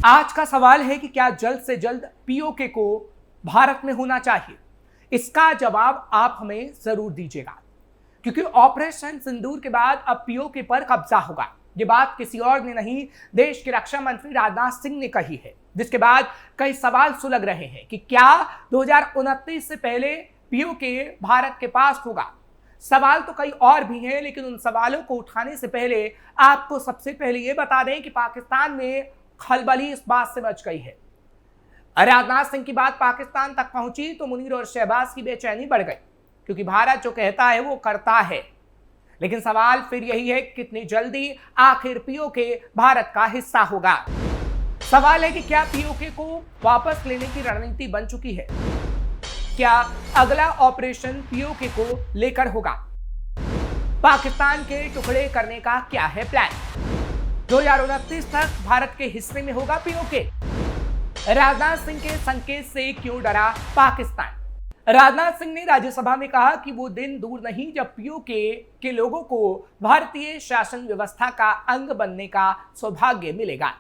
आज का सवाल है कि क्या जल्द से जल्द पीओके को भारत में होना चाहिए। इसका जवाब आप हमें जरूर दीजिएगा, क्योंकि ऑपरेशन सिंदूर के बाद अब पीओके पर कब्जा होगा। ये बात किसी और ने नहीं, देश के रक्षा मंत्री राजनाथ सिंह ने कही है, जिसके बाद कई सवाल सुलग रहे हैं कि क्या 2029 से पहले पीओके भारत के पास होगा। सवाल तो कई और भी हैं, लेकिन उन सवालों को उठाने से पहले आपको सबसे पहले ये बता दें कि पाकिस्तान में खलबली इस बात से मच गई है। राजनाथ सिंह की बात पाकिस्तान तक पहुंची तो मुनीर और शहबाज की बेचैनी बढ़ गई, क्योंकि भारत जो कहता है वो करता है। लेकिन सवाल फिर यही है, कितनी जल्दी आखिर पीओके भारत का हिस्सा होगा। सवाल है कि क्या पीओके को वापस लेने की रणनीति बन चुकी है। क्या अगला ऑपरेशन पीओके को लेकर होगा। पाकिस्तान के टुकड़े करने का क्या है प्लान। 2029 तक भारत के हिस्से में होगा पीओके। राजनाथ सिंह के संकेत से क्यों डरा पाकिस्तान। राजनाथ सिंह ने राज्यसभा में कहा कि वो दिन दूर नहीं जब पीओके के लोगों को भारतीय शासन व्यवस्था का अंग बनने का सौभाग्य मिलेगा।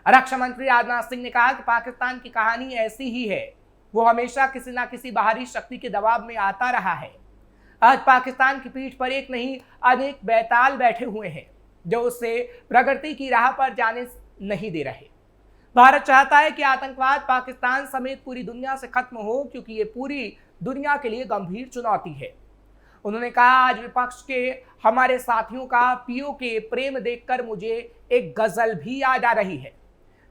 रक्षा मंत्री राजनाथ सिंह ने कहा कि पाकिस्तान की कहानी ऐसी ही है, वो हमेशा किसी ना किसी बाहरी शक्ति के दबाव में आता रहा है। आज पाकिस्तान की पीठ पर एक नहीं अनेक बैताल बैठे हुए हैं जो उसे प्रगति की राह पर जाने नहीं दे रहे। भारत चाहता है कि आतंकवाद पाकिस्तान समेत पूरी दुनिया से खत्म हो, क्योंकि ये पूरी दुनिया के लिए गंभीर चुनौती है। उन्होंने कहा, आज विपक्ष के हमारे साथियों का पीओके प्रेम देखकर मुझे एक गजल भी याद आ रही है,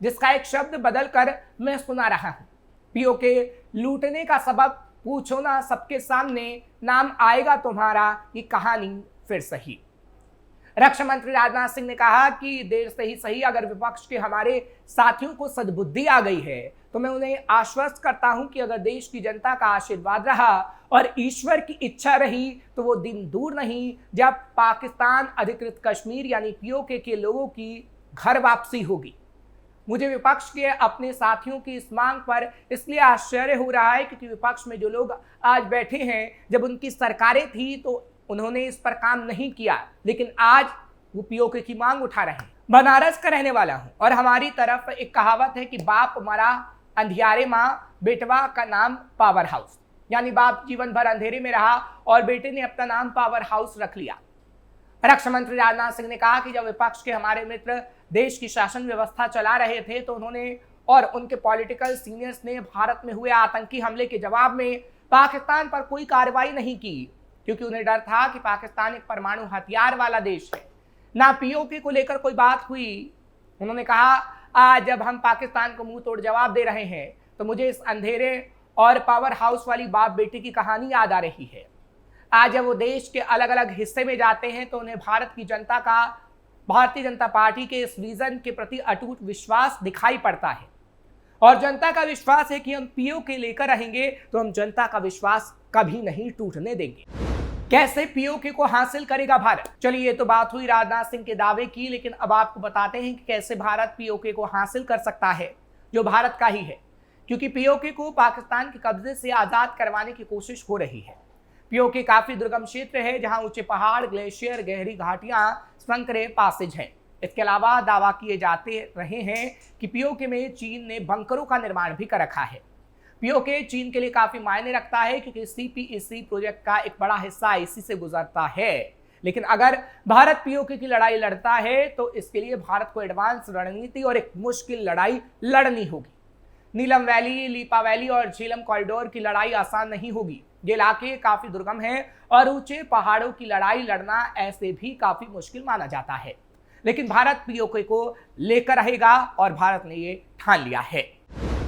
जिसका एक शब्द बदल कर मैं सुना रहा हूं। पीओके लूटने का सबब पूछो ना सबके सामने, नाम आएगा तुम्हारा ये कहानी फिर सही। रक्षा मंत्री राजनाथ सिंह ने कहा कि देर से ही सही, अगर विपक्ष के हमारे साथियों को सद्बुद्धि आ गई है तो मैं उन्हें आश्वस्त करता हूं कि अगर देश की जनता का आशीर्वाद रहा और ईश्वर की इच्छा रही तो वो दिन दूर नहीं जब पाकिस्तान अधिकृत कश्मीर यानी पीओके के लोगों की घर वापसी होगी। मुझे विपक्ष के अपने साथियों की इस मांग पर इसलिए आश्चर्य हो रहा है क्योंकि विपक्ष में जो लोग आज बैठे हैं, जब उनकी सरकारें थी तो उन्होंने इस पर काम नहीं किया, लेकिन आज वो पीओके की मांग उठा रहे हैं। बनारस का रहने वाला हूं और हमारी तरफ एक कहावत है कि बाप मरा अंधियारे माँ, बेटवा का नाम पावर हाउस। यानी बाप जीवन भर अंधेरे में रहा और बेटे ने अपना नाम पावर हाउस रख लिया। रक्षा मंत्री राजनाथ सिंह ने कहा कि जब विपक्ष के हमारे मित्र देश की शासन व्यवस्था चला रहे थे तो उन्होंने और उनके पॉलिटिकल सीनियर्स ने भारत में हुए आतंकी हमले के जवाब में पाकिस्तान पर कोई कार्रवाई नहीं की, क्योंकि उन्हें डर था कि पाकिस्तान एक परमाणु हथियार वाला देश है। ना पीओके को लेकर कोई बात हुई। उन्होंने कहा, आज जब हम पाकिस्तान को मुंह तोड़ जवाब दे रहे हैं तो मुझे इस अंधेरे और पावर हाउस वाली बाप बेटी की कहानी याद आ रही है। आज जब वो देश के अलग अलग हिस्से में जाते हैं तो उन्हें भारत की जनता का भारतीय जनता पार्टी के इस विजन के प्रति अटूट विश्वास दिखाई पड़ता है, और जनता का विश्वास है कि हम पीओके लेकर रहेंगे तो हम जनता का विश्वास कभी नहीं टूटने देंगे। कैसे पीओके को हासिल करेगा भारत। चलिए, ये तो बात हुई राजनाथ सिंह के दावे की, लेकिन अब आपको बताते हैं कि कैसे भारत पीओके को हासिल कर सकता है, जो भारत का ही है, क्योंकि पीओके को पाकिस्तान के कब्जे से आजाद करवाने की कोशिश हो रही है। पीओके काफी दुर्गम क्षेत्र है, जहां ऊंचे पहाड़, ग्लेशियर, गहरी घाटियां, संकरे पासेज हैं। इसके अलावा दावा किए जाते रहे हैं कि पीओके में चीन ने बंकरों का निर्माण भी कर रखा है। पीओके चीन के लिए काफी मायने रखता है, क्योंकि सीपीईसी प्रोजेक्ट का एक बड़ा हिस्सा इसी से गुजरता है। लेकिन अगर भारत पीओके की लड़ाई लड़ता है तो इसके लिए भारत को एडवांस रणनीति और एक मुश्किल लड़ाई लड़नी होगी। नीलम वैली, लीपा वैली और झेलम कॉरिडोर की लड़ाई आसान नहीं होगी। ये इलाके काफी दुर्गम हैं और ऊंचे पहाड़ों की लड़ाई लड़ना ऐसे भी काफी मुश्किल माना जाता है। लेकिन भारत पीओके को लेकर रहेगा और भारत ने ये ठान लिया है।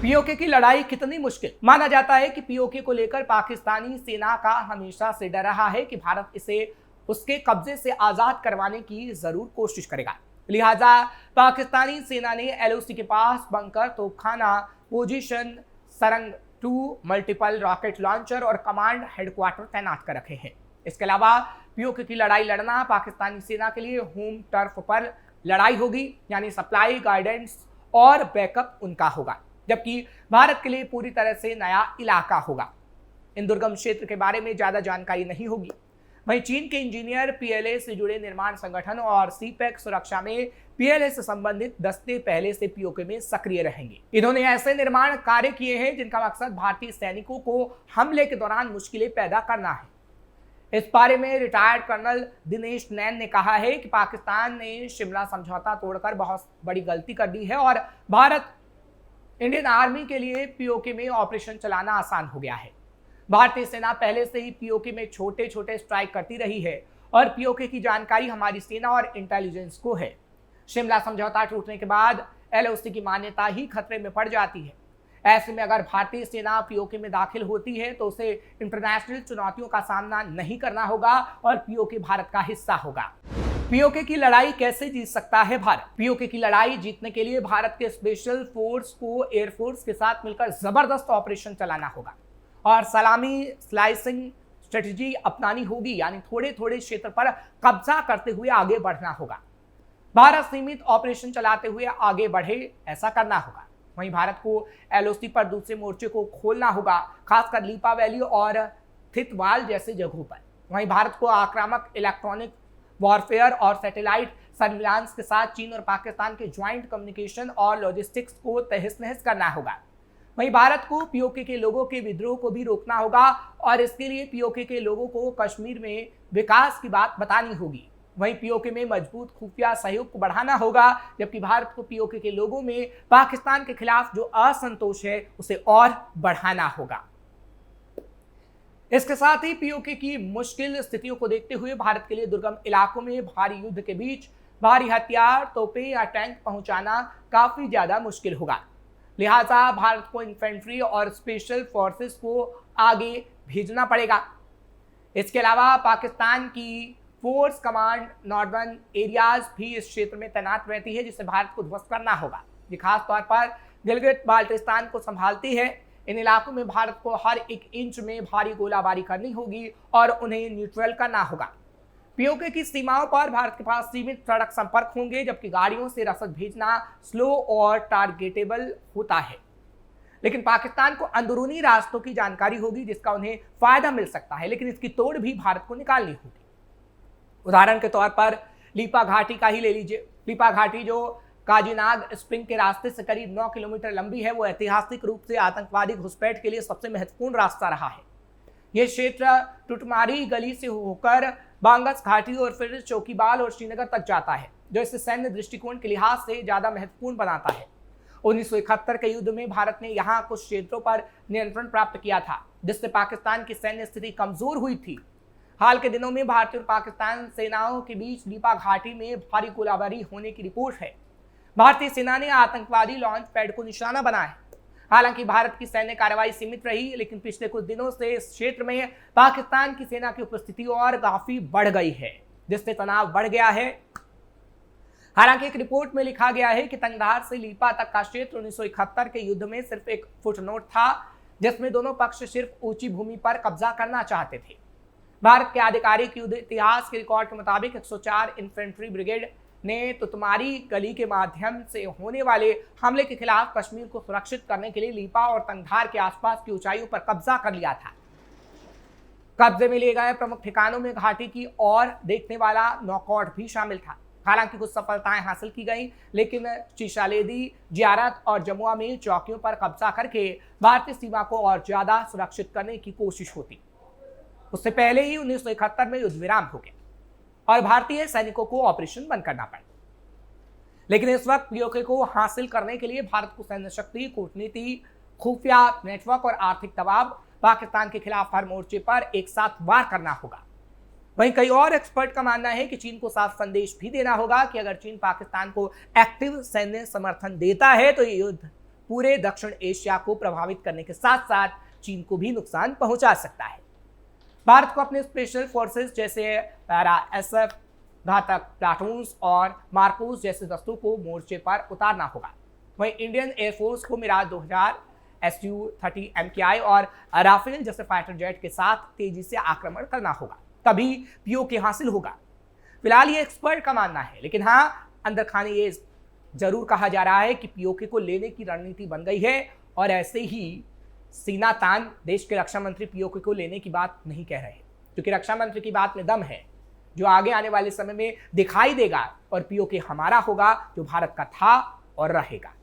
पीओके की लड़ाई कितनी मुश्किल। माना जाता है कि पीओके को लेकर पाकिस्तानी सेना का हमेशा से डर रहा है कि भारत इसे उसके कब्जे से आजाद करवाने की जरूर कोशिश करेगा। लिहाजा पाकिस्तानी सेना ने एलओसी के पास बंकर, तोपखाना, पोजीशन, सरंग 2, मल्टीपल रॉकेट लॉन्चर और कमांड हेडक्वार्टर तैनात कर रखे हैं। इसके अलावा पीओके की लड़ाई लड़ना पाकिस्तानी सेना के लिए होम टर्फ पर लड़ाई होगी, यानी सप्लाई, गाइडेंस और बैकअप उनका होगा, जबकि भारत के लिए पूरी तरह से नया इलाका होगा। इन दुर्गम क्षेत्र के बारे में ज्यादा जानकारी नहीं होगी। वहीं चीन के इंजीनियर पीएलए से जुड़े निर्माण संगठन और सीपेक सुरक्षा में पीएलए से संबंधित दस्ते पहले से पीओके में सक्रिय रहेंगे। इन्होंने ऐसे निर्माण कार्य किए हैं जिनका मकसद भारतीय सैनिकों को हमले के दौरान मुश्किलें पैदा करना है। इस बारे में रिटायर्ड कर्नल दिनेश नैन ने कहा है कि पाकिस्तान ने शिमला समझौता तोड़कर बहुत बड़ी गलती कर दी है और भारत इंडियन आर्मी के लिए पीओके में ऑपरेशन चलाना आसान हो गया है। भारतीय सेना पहले से ही पीओके में छोटे छोटे स्ट्राइक करती रही है और पीओके की जानकारी हमारी सेना और इंटेलिजेंस को है। शिमला समझौता टूटने के बाद एलओसी की मान्यता ही खतरे में पड़ जाती है। ऐसे में अगर भारतीय सेना पीओके में दाखिल होती है तो उसे इंटरनेशनल चुनौतियों का सामना नहीं करना होगा और पीओके भारत का हिस्सा होगा। पीओके की लड़ाई कैसे जीत सकता है भारत? पीओके की लड़ाई जीतने के लिए भारत के स्पेशल फोर्स को एयरफोर्स के साथ मिलकर जबरदस्त ऑपरेशन चलाना होगा और सलामी स्लाइसिंग स्ट्रेटजी अपनानी होगी, यानी थोड़े थोड़े क्षेत्र पर कब्जा करते हुए आगे बढ़ना होगा। भारत सीमित ऑपरेशन चलाते हुए आगे बढ़े, ऐसा करना होगा। वहीं भारत को एलओसी पर दूसरे मोर्चे को खोलना होगा, खासकर लीपा वैली और थितवाल जैसे जगहों पर। वहीं भारत को आक्रामक इलेक्ट्रॉनिक वॉरफेयर और सैटेलाइट सर्विलांस के साथ चीन और पाकिस्तान के ज्वाइंट कम्युनिकेशन और लॉजिस्टिक्स को तहस नहस करना होगा। वहीं भारत को पीओके के लोगों के विद्रोह को भी रोकना होगा और इसके लिए पीओके के लोगों को कश्मीर में विकास की बात बतानी होगी। वहीं पीओके में मजबूत खुफिया सहयोग को बढ़ाना होगा, जबकि भारत को पीओके के लोगों में पाकिस्तान के खिलाफ जो असंतोष है उसे और बढ़ाना होगा। इसके साथ ही पीओके की मुश्किल स्थितियों को देखते हुए भारत के लिए दुर्गम इलाकों में भारी युद्ध के बीच भारी हथियार, तोपें या टैंक पहुंचाना काफी ज्यादा मुश्किल होगा। लिहाजा भारत को इन्फेंट्री और स्पेशल फोर्सेस को आगे भेजना पड़ेगा। इसके अलावा पाकिस्तान की फोर्स कमांड नॉर्दर्न एरियाज भी इस क्षेत्र में तैनात रहती है, जिसे भारत को ध्वस्त करना होगा। ये खास तौर पर गिलगित बाल्टिस्तान को संभालती है। इन इलाकों में भारत को हर एक इंच में भारी गोलाबारी करनी होगी और उन्हें न्यूट्रल करना होगा। पीओके की सीमाओं पर भारत के पास सीमित सड़क संपर्क होंगे, जबकि गाड़ियों से रसद भेजना स्लो और टारगेटेबल होता है। लेकिन पाकिस्तान को अंदरूनी रास्तों की जानकारी होगी जिसका उन्हें फायदा मिल सकता है, लेकिन इसकी तोड़ भी भारत को निकालनी होगी। उदाहरण के तौर पर लीपा घाटी का ही ले लीजिए। लीपा घाटी जो काजीनाग स्प्रिंग के रास्ते से करीब 9 किलोमीटर लंबी है, वो ऐतिहासिक रूप से आतंकवादी घुसपैठ के लिए सबसे महत्वपूर्ण रास्ता रहा है। यह क्षेत्र टुटमारी गली से होकर बांगस घाटी और फिर चौकीबाल और श्रीनगर तक जाता है, जो इसे सैन्य दृष्टिकोण के लिहाज से ज्यादा महत्वपूर्ण बनाता है। 1971 के युद्ध में भारत ने यहाँ कुछ क्षेत्रों पर नियंत्रण प्राप्त किया था, जिससे पाकिस्तान की सैन्य स्थिति कमजोर हुई थी। हाल के दिनों में भारतीय और पाकिस्तान सेनाओं के बीच लीपा घाटी में भारी गोलाबारी होने की रिपोर्ट है। भारतीय सेना ने आतंकवादी लॉन्च पैड को निशाना बनाया है। हालांकि भारत की सैन्य कार्रवाई सीमित रही, लेकिन पिछले कुछ दिनों से इस क्षेत्र में पाकिस्तान की सेना की उपस्थिति और काफी बढ़ गई है, जिससे तनाव बढ़ गया है। हालांकि एक रिपोर्ट में लिखा गया है कि तंगधार से लीपा तक का क्षेत्र 1971 के युद्ध में सिर्फ एक फुटनोट था, जिसमें दोनों पक्ष सिर्फ ऊंची भूमि पर कब्जा करना चाहते थे। भारत के आधिकारिक युद्ध इतिहास के रिकॉर्ड के मुताबिक 104 इन्फेंट्री ब्रिगेड ने तुतमारी गली के माध्यम से होने वाले हमले के खिलाफ कश्मीर को सुरक्षित करने के लिए लीपा और तंगधार के आसपास की ऊंचाइयों पर कब्जा कर लिया था। कब्जे में लिए गए प्रमुख ठिकानों में घाटी की और देखने वाला नौकौट भी शामिल था। हालांकि कुछ सफलताएं हासिल की गई, लेकिन शीशालेदी, जियारत और जमुआ में चौकियों पर कब्जा करके भारतीय सीमा को और ज्यादा सुरक्षित करने की कोशिश होती। उससे पहले ही 1971 में युद्ध विराम हो गया और भारतीय सैनिकों को ऑपरेशन बंद करना पड़ा। लेकिन इस वक्त पीओके को हासिल करने के लिए भारत को सैन्य शक्ति, कूटनीति, खुफिया नेटवर्क और आर्थिक दबाव पाकिस्तान के खिलाफ हर मोर्चे पर एक साथ वार करना होगा। वहीं कई और एक्सपर्ट का मानना है कि चीन को साफ संदेश भी देना होगा कि अगर चीन पाकिस्तान को एक्टिव सैन्य समर्थन देता है तो ये युद्ध पूरे दक्षिण एशिया को प्रभावित करने के साथ साथ चीन को भी नुकसान पहुंचा सकता है। भारत को अपने स्पेशल फोर्सेस जैसे पैरा एसएफ, घातक प्लाटून्स और मार्कोस जैसे दस्तों को मोर्चे पर उतारना होगा। वहीं इंडियन एयरफोर्स को मिराज 2000, SU-30 MKI और राफेल जैसे फाइटर जेट के साथ तेजी से आक्रमण करना होगा, तभी पीओके हासिल होगा। फिलहाल ये एक्सपर्ट का मानना है, लेकिन हाँ, अंदर खाने ये जरूर कहा जा रहा है कि पीओके को लेने की रणनीति बन गई है और ऐसे ही सीना तान देश के रक्षा मंत्री पीओके को लेने की बात नहीं कह रहे। क्योंकि रक्षा मंत्री की बात में दम है, जो आगे आने वाले समय में दिखाई देगा और पीओके हमारा होगा, जो भारत का था और रहेगा।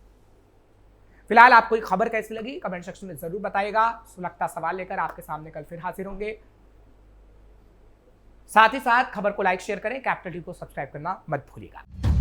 फिलहाल आपको ये खबर कैसी लगी कमेंट सेक्शन में जरूर बताइएगा। सुलगता सवाल लेकर आपके सामने कल फिर हाजिर होंगे। साथ ही साथ खबर को लाइक शेयर करें, कैपिटल टी को सब्सक्राइब करना मत भूलिएगा।